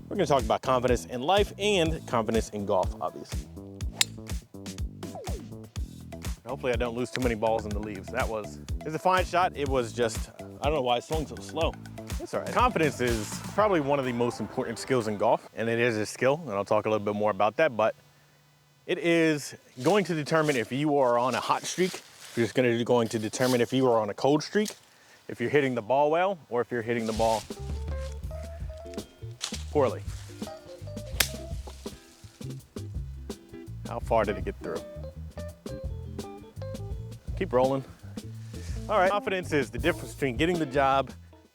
We're gonna talk about confidence in life and confidence in golf, obviously. Hopefully I don't lose too many balls in the leaves. It's a fine shot. It was just, I don't know why it swung so slow. It's all right. Confidence is probably one of the most important skills in golf, and it is a skill, and I'll talk a little bit more about that, but it is going to determine if you are on a hot streak. It's going to determine if you are on a cold streak, if you're hitting the ball well, or if you're hitting the ball poorly. How far did it get through? Keep rolling. All right, confidence is the difference between getting the job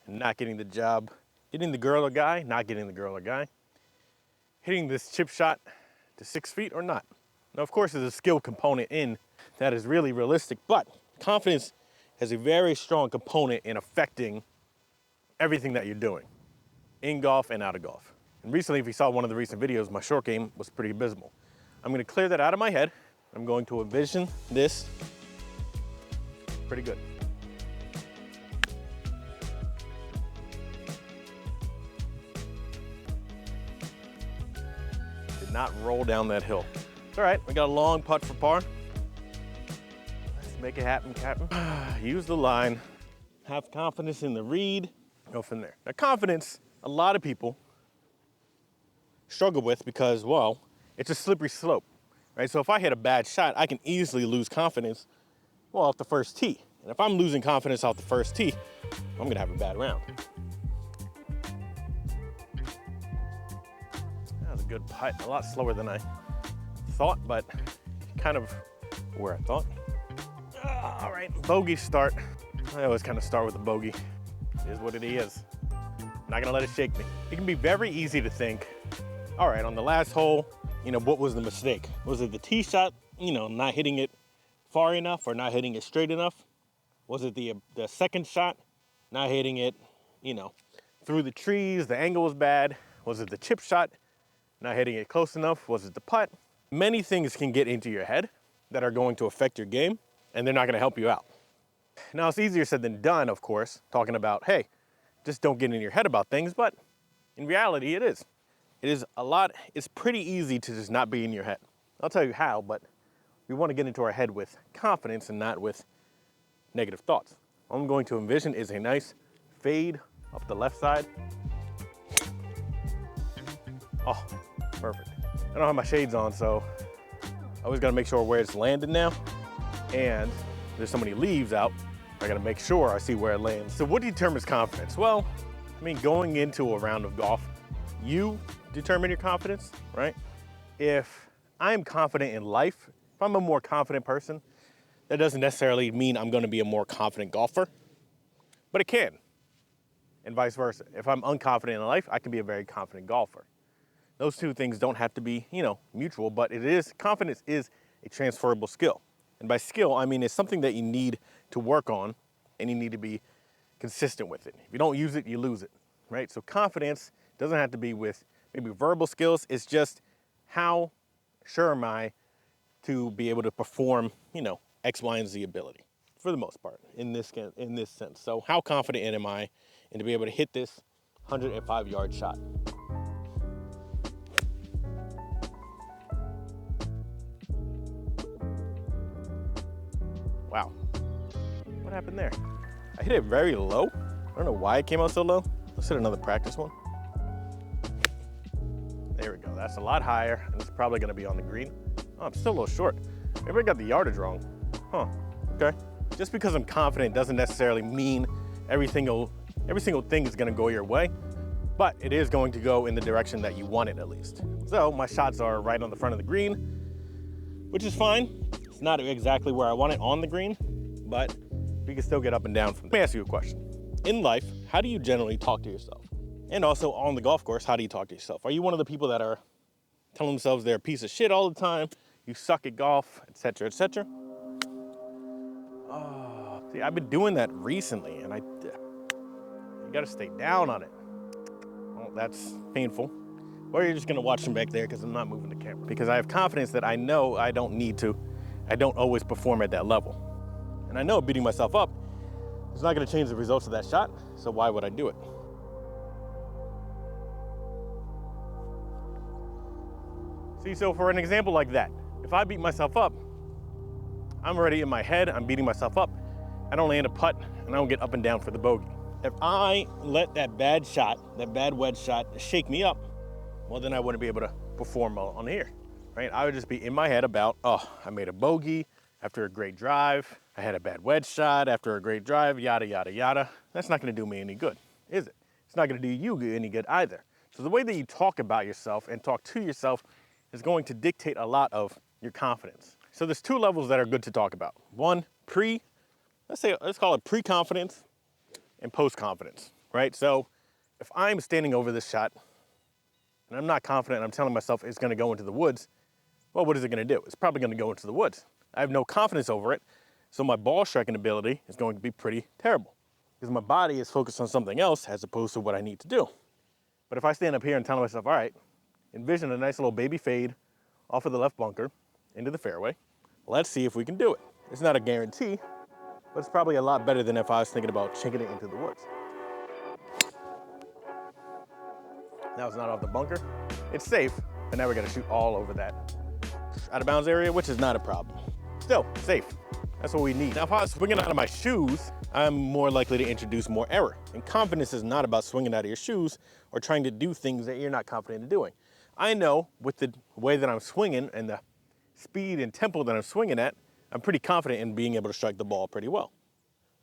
and not getting the job, getting the girl or guy, not getting the girl or guy, hitting this chip shot to 6 feet or not. Now, of course, there's a skill component in that is really realistic, but confidence has a very strong component in affecting everything that you're doing in golf and out of golf. And recently, if you saw one of the recent videos, my short game was pretty abysmal. I'm gonna clear that out of my head. I'm going to envision this pretty good. Did not roll down that hill. It's all right, we got a long putt for par. Let's make it happen, Captain. Use the line, have confidence in the read, go from there. Now confidence, a lot of people struggle with because, well, it's a slippery slope, right? So if I hit a bad shot, I can easily lose confidence, well, off the first tee. And if I'm losing confidence off the first tee, I'm gonna have a bad round. That was a good putt, a lot slower than I thought, but kind of where I thought. All right, bogey start. I always kind of start with a bogey. It is what it is. I'm not gonna let it shake me. It can be very easy to think, all right, on the last hole, what was the mistake? Was it the tee shot, not hitting it far enough or not hitting it straight enough? Was it the second shot, not hitting it, through the trees, the angle was bad? Was it the chip shot, not hitting it close enough? Was it the putt? Many things can get into your head that are going to affect your game, and they're not gonna help you out. Now, it's easier said than done, of course, talking about, hey, just don't get in your head about things, but in reality, it is. It's pretty easy to just not be in your head. I'll tell you how, but we wanna get into our head with confidence and not with negative thoughts. All I'm going to envision is a nice fade up the left side. Oh, perfect. I don't have my shades on, so I always gotta make sure where it's landed now. And there's so many leaves out, I gotta make sure I see where it lands. So what determines confidence? Well, going into a round of golf, you determine your confidence, right? If I'm confident in life, if I'm a more confident person, that doesn't necessarily mean I'm gonna be a more confident golfer, but it can, and vice versa. If I'm unconfident in life, I can be a very confident golfer. Those two things don't have to be, mutual, but confidence is a transferable skill. And by skill, I mean it's something that you need to work on and you need to be consistent with it. If you don't use it, you lose it, right? So confidence doesn't have to be with maybe verbal skills. It's just how sure am I to be able to perform, X, Y, and Z ability for the most part in this sense. So how confident am I in to be able to hit this 105-yard shot? Wow, what happened there? I hit it very low. I don't know why it came out so low. Let's hit another practice one. There we go, that's a lot higher, and it's probably gonna be on the green. Oh, I'm still a little short. Maybe I got the yardage wrong. Huh, okay. Just because I'm confident doesn't necessarily mean every single thing is gonna go your way, but it is going to go in the direction that you want it at least. So my shots are right on the front of the green, which is fine. It's not exactly where I want it on the green, but we can still get up and down from there. Let me ask you a question. In life, how do you generally talk to yourself? And also on the golf course, how do you talk to yourself? Are you one of the people that are telling themselves they're a piece of shit all the time, you suck at golf, etc., etc.? Oh, see, I've been doing that recently, and you gotta stay down on it. Well, that's painful. Or you're just gonna watch from back there because I'm not moving the camera. Because I have confidence that I know I don't always perform at that level. And I know beating myself up is not gonna change the results of that shot, so why would I do it? See, so for an example like that, if I beat myself up, I'm already in my head, I'm beating myself up, I don't land a putt, and I don't get up and down for the bogey. If I let that bad shot, that bad wedge shot, shake me up, well, then I wouldn't be able to perform well on here, right? I would just be in my head about, oh, I made a bogey after a great drive, I had a bad wedge shot after a great drive, yada, yada, yada. That's not gonna do me any good, is it? It's not gonna do you any good either. So the way that you talk about yourself and talk to yourself is going to dictate a lot of your confidence. So there's two levels that are good to talk about. One, let's call it pre-confidence and post-confidence, right? So if I'm standing over this shot and I'm not confident and I'm telling myself it's gonna go into the woods, well, what is it gonna do? It's probably gonna go into the woods. I have no confidence over it, so my ball striking ability is going to be pretty terrible because my body is focused on something else as opposed to what I need to do. But if I stand up here and tell myself, all right, envision a nice little baby fade off of the left bunker into the fairway, let's see if we can do it. It's not a guarantee, but it's probably a lot better than if I was thinking about chinking it into the woods. Now it's not off the bunker. It's safe, but now we gotta shoot all over that out of bounds area, which is not a problem. Still, safe. That's what we need. Now, if I was swinging out of my shoes, I'm more likely to introduce more error. And confidence is not about swinging out of your shoes or trying to do things that you're not confident in doing. I know with the way that I'm swinging and the speed and tempo that I'm swinging at, I'm pretty confident in being able to strike the ball pretty well.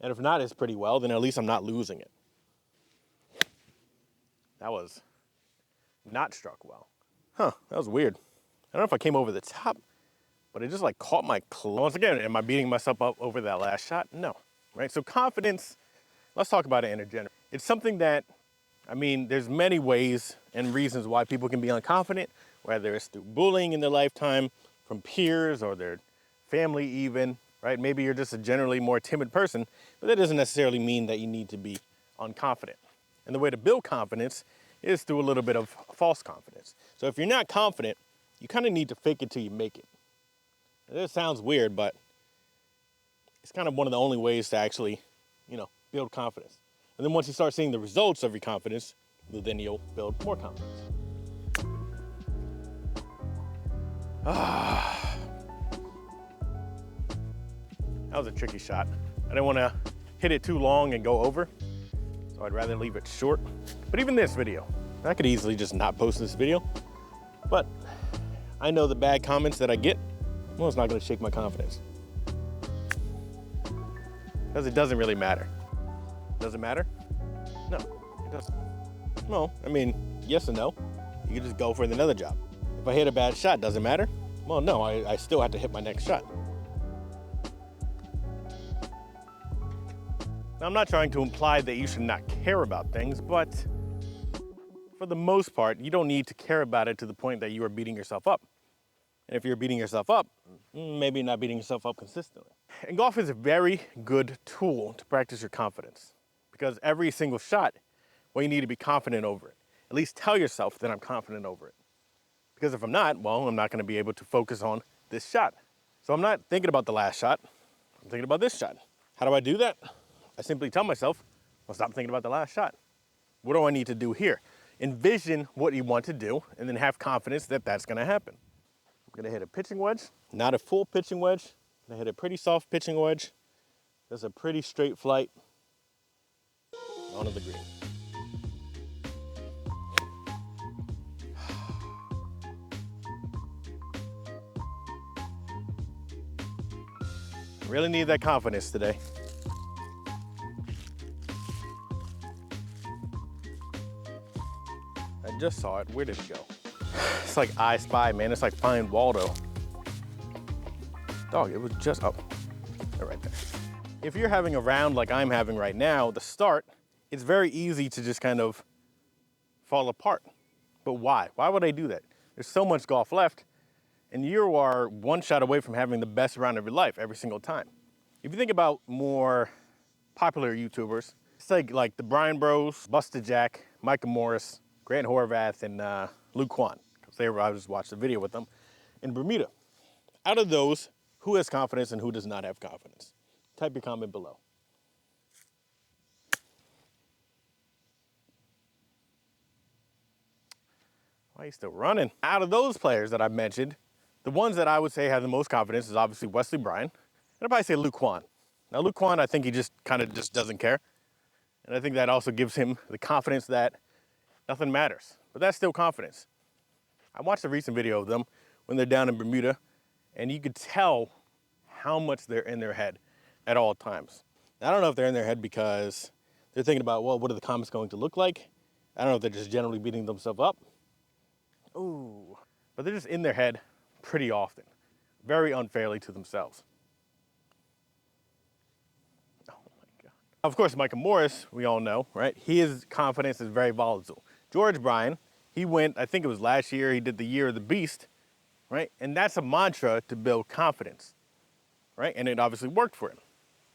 And if not as pretty well, then at least I'm not losing it. That was not struck well. Huh, that was weird. I don't know if I came over the top, but it just like caught my claw. Once again, am I beating myself up over that last shot? No, right? So confidence, let's talk about it in a general. It's something that, I mean, there's many ways and reasons why people can be unconfident, whether it's through bullying in their lifetime, from peers or their family even, right? Maybe you're just a generally more timid person, but that doesn't necessarily mean that you need to be unconfident. And the way to build confidence is through a little bit of false confidence. So if you're not confident, you kind of need to fake it till you make it. It sounds weird, but it's kind of one of the only ways to actually, build confidence. And then once you start seeing the results of your confidence, then you'll build more confidence. That was a tricky shot. I didn't want to hit it too long and go over, so I'd rather leave it short. But even this video, I could easily just not post this video, but I know the bad comments that I get, well, it's not going to shake my confidence. Because it doesn't really matter. Does it matter? No, it doesn't. No, I mean, yes and no. You can just go for another job. If I hit a bad shot, does it matter? Well, no, I still have to hit my next shot. Now, I'm not trying to imply that you should not care about things, but for the most part, you don't need to care about it to the point that you are beating yourself up. And if you're beating yourself up, maybe not beating yourself up consistently. And golf is a very good tool to practice your confidence because every single shot, well, you need to be confident over it. At least tell yourself that I'm confident over it. Because if I'm not, well, I'm not going to be able to focus on this shot. So I'm not thinking about the last shot. I'm thinking about this shot. How do I do that? I simply tell myself, well, stop thinking about the last shot. What do I need to do here? Envision what you want to do and then have confidence that that's going to happen. I'm going to hit a pitching wedge, not a full pitching wedge. I'm going to hit a pretty soft pitching wedge. There's a pretty straight flight onto the green. Really need that confidence today. I just saw it. Where did it go? It's like I Spy, man. It's like Find Waldo. Dog, it was just, oh, right there. If you're having a round like I'm having right now, the start, it's very easy to just kind of fall apart. But why? Why would I do that? There's so much golf left, and you are one shot away from having the best round of your life every single time. If you think about more popular YouTubers, it's like the Bryan Bros, Busta Jack, Micah Morris, Grant Horvath, and Luke Kwan. I just watched the video with them in Bermuda. Out of those, who has confidence and who does not have confidence? Type your comment below. Why are you still running? Out of those players that I mentioned, the ones that I would say have the most confidence is obviously Wesley Bryan. And I'd probably say Luke Kwan. Now, Luke Kwan, I think he just kind of just doesn't care. And I think that also gives him the confidence that nothing matters. But that's still confidence. I watched a recent video of them when they're down in Bermuda, and you could tell how much they're in their head at all times. Now, I don't know if they're in their head because they're thinking about, well, what are the comments going to look like? I don't know if they're just generally beating themselves up. Ooh. But they're just in their head pretty often, very unfairly to themselves. Oh my God. Of course, Micah Morris, we all know, right? His confidence is very volatile. George Bryan, he went, I think it was last year, he did the Year of the Beast, right? And that's a mantra to build confidence, right? And it obviously worked for him.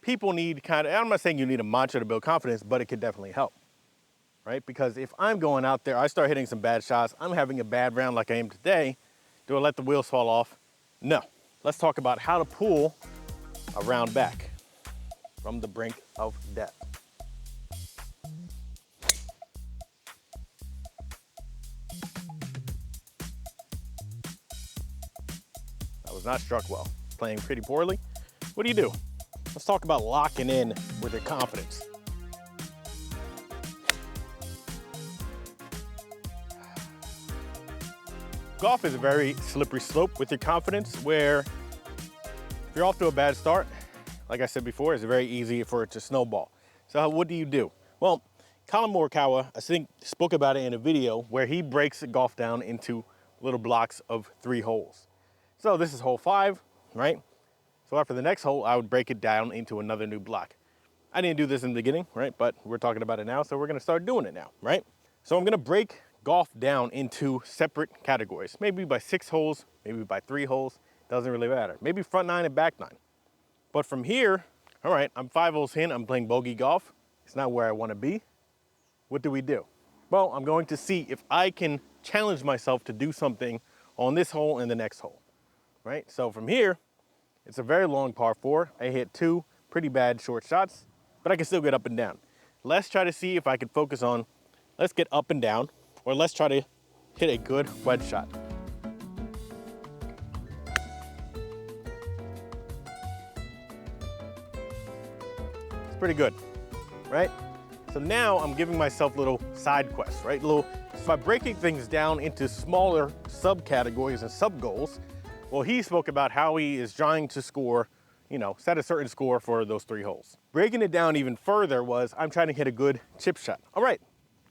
People need I'm not saying you need a mantra to build confidence, but it could definitely help, right? Because if I'm going out there, I start hitting some bad shots, I'm having a bad round like I am today, do I let the wheels fall off? No. Let's talk about how to pull a round back from the brink of death. I was not struck well, playing pretty poorly. What do you do? Let's talk about locking in with your confidence. Golf is a very slippery slope with your confidence where if you're off to a bad start, like I said before, it's very easy for it to snowball. So what do? Well, Colin Morikawa, I think, spoke about it in a video where he breaks golf down into little blocks of 3 holes. So this is hole 5, right? So after the next hole, I would break it down into another new block. I didn't do this in the beginning, right? But we're talking about it now, so we're gonna start doing it now, right? So I'm gonna break golf down into separate categories, maybe by 6 holes, maybe by 3 holes, doesn't really matter. Maybe front 9 and back 9. But from here, all right, I'm 5 holes in, I'm playing bogey golf. It's not where I wanna be. What do we do? Well, I'm going to see if I can challenge myself to do something on this hole and the next hole, right? So from here, it's a very long par 4. I hit 2 pretty bad short shots, but I can still get up and down. Let's try to see if I can focus on, let's get up and down, or let's try to hit a good wedge shot. It's pretty good, right? So now I'm giving myself little side quests, right? So by breaking things down into smaller subcategories and sub-goals, well, he spoke about how he is trying to score, set a certain score for those 3 holes. Breaking it down even further was, I'm trying to hit a good chip shot. All right,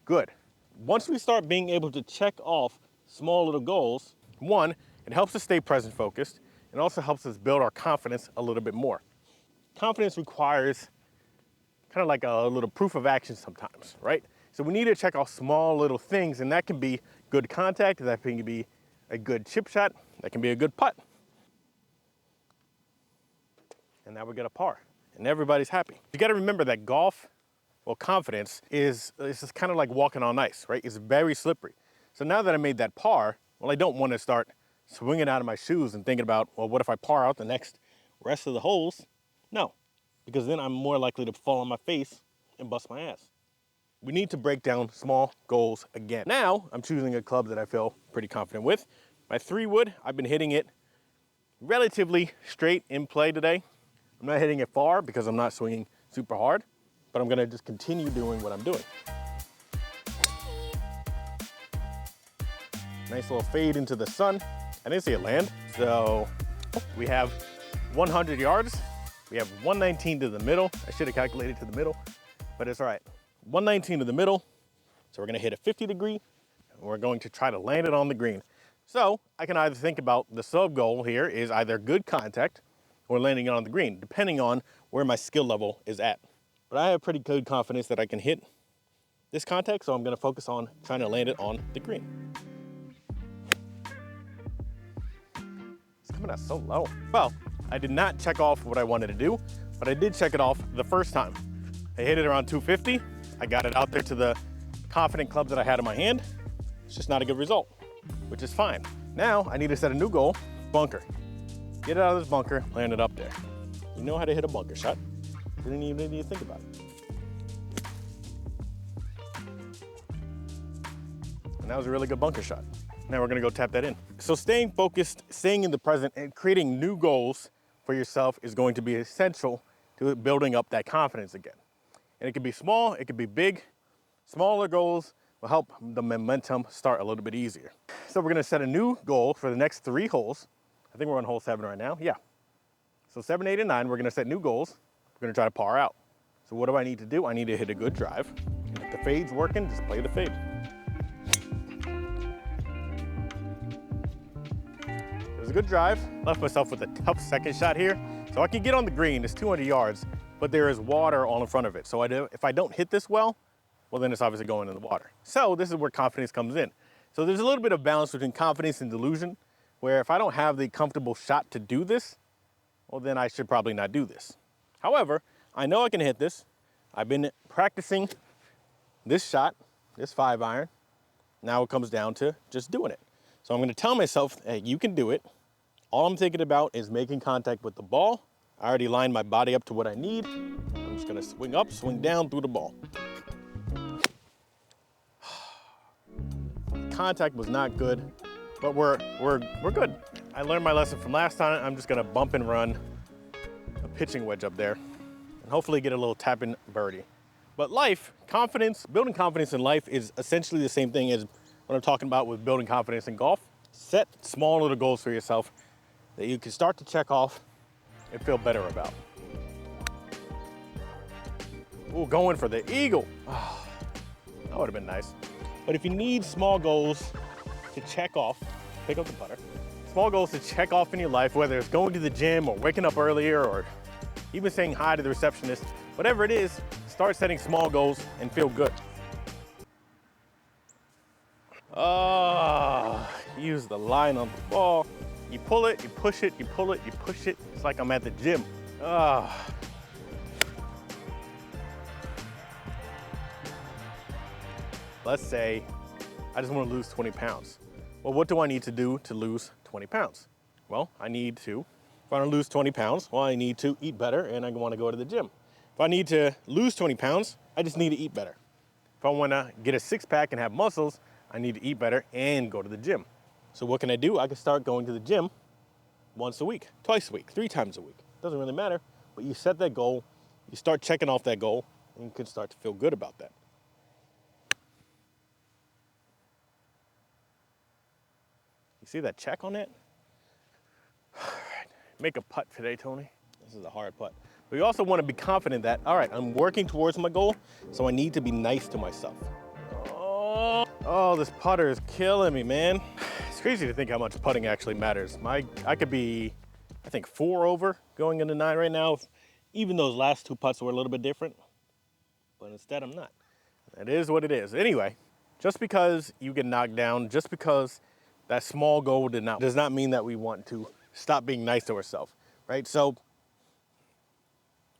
good. Once we start being able to check off small little goals, one, it helps us stay present focused, and also helps us build our confidence a little bit more. Confidence requires kind of like a little proof of action sometimes, right? So we need to check off small little things, and that can be good contact, that can be a good chip shot, that can be a good putt. And now we get a par, and everybody's happy. You gotta remember that golf, well, confidence is just kind of like walking on ice, right? It's very slippery. So now that I made that par, well, I don't want to start swinging out of my shoes and thinking about, well, what if I par out the next rest of the holes? No, because then I'm more likely to fall on my face and bust my ass. We need to break down small goals again. Now I'm choosing a club that I feel pretty confident with. My 3-wood, I've been hitting it relatively straight in play today. I'm not hitting it far because I'm not swinging super hard, but I'm gonna just continue doing what I'm doing. Nice little fade into the sun. I didn't see it land. So we have 100 yards. We have 119 to the middle. I should have calculated to the middle, but it's all right. 119 to the middle. So we're gonna hit a 50-degree, and we're going to try to land it on the green. So I can either think about the sub goal here is either good contact or landing it on the green, depending on where my skill level is at. But I have pretty good confidence that I can hit this contact, so I'm gonna focus on trying to land it on the green. It's coming out so low. Well, I did not check off what I wanted to do, but I did check it off the first time. I hit it around 250. I got it out there to the confident club that I had in my hand. It's just not a good result, which is fine. Now I need to set a new goal, bunker. Get it out of this bunker, land it up there. You know how to hit a bunker shot. You didn't even need to think about it. And that was a really good bunker shot. Now we're gonna go tap that in. So staying focused, staying in the present, and creating new goals for yourself is going to be essential to building up that confidence again. And it can be small, it can be big. Smaller goals will help the momentum start a little bit easier. So we're gonna set a new goal for the next 3 holes. I think we're on hole 7 right now, yeah. So 7, 8, and 9, we're gonna set new goals. We're gonna try to par out. So what do I need to do? I need to hit a good drive. And if the fade's working, just play the fade. It was a good drive. Left myself with a tough second shot here. So I can get on the green, it's 200 yards, but there is water all in front of it. So if I don't hit this well, then it's obviously going in the water. So this is where confidence comes in. So there's a little bit of balance between confidence and delusion, where if I don't have the comfortable shot to do this, well, then I should probably not do this. However, I know I can hit this. I've been practicing this shot, this 5-iron. Now it comes down to just doing it. So I'm gonna tell myself, hey, you can do it. All I'm thinking about is making contact with the ball. I already lined my body up to what I need. I'm just gonna swing up, swing down through the ball. Contact was not good, but we're good. I learned my lesson from last time. I'm just gonna bump and run a pitching wedge up there and hopefully get a little tap-in birdie. But life, confidence, building confidence in life is essentially the same thing as what I'm talking about with building confidence in golf. Set small little goals for yourself that you can start to check off and feel better about. Ooh, going for the eagle. Oh, that would have been nice. But if you need small goals to check off, pick up the putter. Small goals to check off in your life, whether it's going to the gym or waking up earlier or even saying hi to the receptionist, whatever it is, start setting small goals and feel good. Use the line on the ball. You pull it, you push it, you pull it, you push it. It's like I'm at the gym. Let's say I just want to lose 20 pounds. Well, what do I need to do to lose 20 pounds? Well, if I want to lose 20 pounds, well, I need to eat better and I want to go to the gym. If I need to lose 20 pounds, I just need to eat better. If I want to get a 6-pack and have muscles, I need to eat better and go to the gym. So what can I do? I can start going to the gym once a week, twice a week, 3 times a week. Doesn't really matter, but you set that goal, you start checking off that goal, and you can start to feel good about that. You see that check on it? All right, make a putt today, Tony. This is a hard putt. But you also want to be confident that, all right, I'm working towards my goal, so I need to be nice to myself. Oh, this putter is killing me, man. It's crazy to think how much putting actually matters. I could be, I think, 4 over going into 9 right now. Even those last 2 putts were a little bit different, but instead I'm not. It is what it is. Anyway, just because you get knocked down, just because that small goal does not mean that we want to stop being nice to ourselves, right? So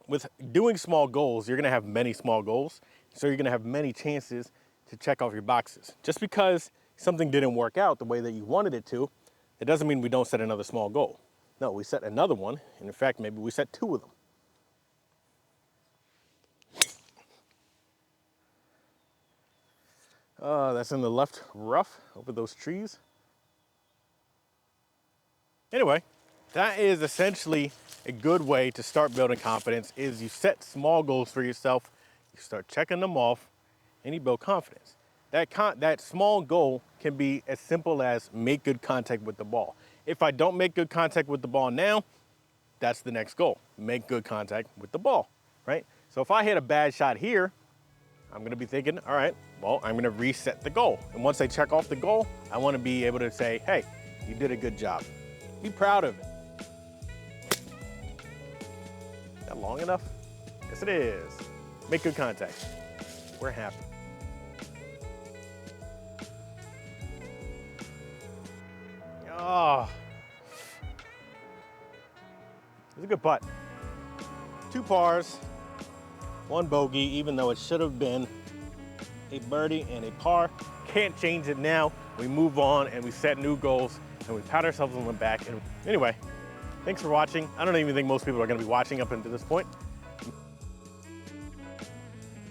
with doing small goals, you're gonna have many small goals. So you're gonna have many chances to check off your boxes. Just because something didn't work out the way that you wanted it to, it doesn't mean we don't set another small goal. No, we set another one, and in fact, maybe we set 2 of them. That's in the left rough over those trees. Anyway, that is essentially a good way to start building confidence, is you set small goals for yourself, you start checking them off, and you build confidence. That small goal can be as simple as make good contact with the ball. If I don't make good contact with the ball now, that's the next goal. Make good contact with the ball, right? So if I hit a bad shot here, I'm gonna be thinking, all right, well, I'm gonna reset the goal. And once I check off the goal, I wanna be able to say, hey, you did a good job. Be proud of it. Is that long enough? Yes, it is. Make good contact. We're happy. Oh, it was a good putt. 2 pars, 1 bogey, even though it should have been a birdie and a par. Can't change it now. We move on and we set new goals and we pat ourselves on the back. And anyway, thanks for watching. I don't even think most people are gonna be watching up until this point.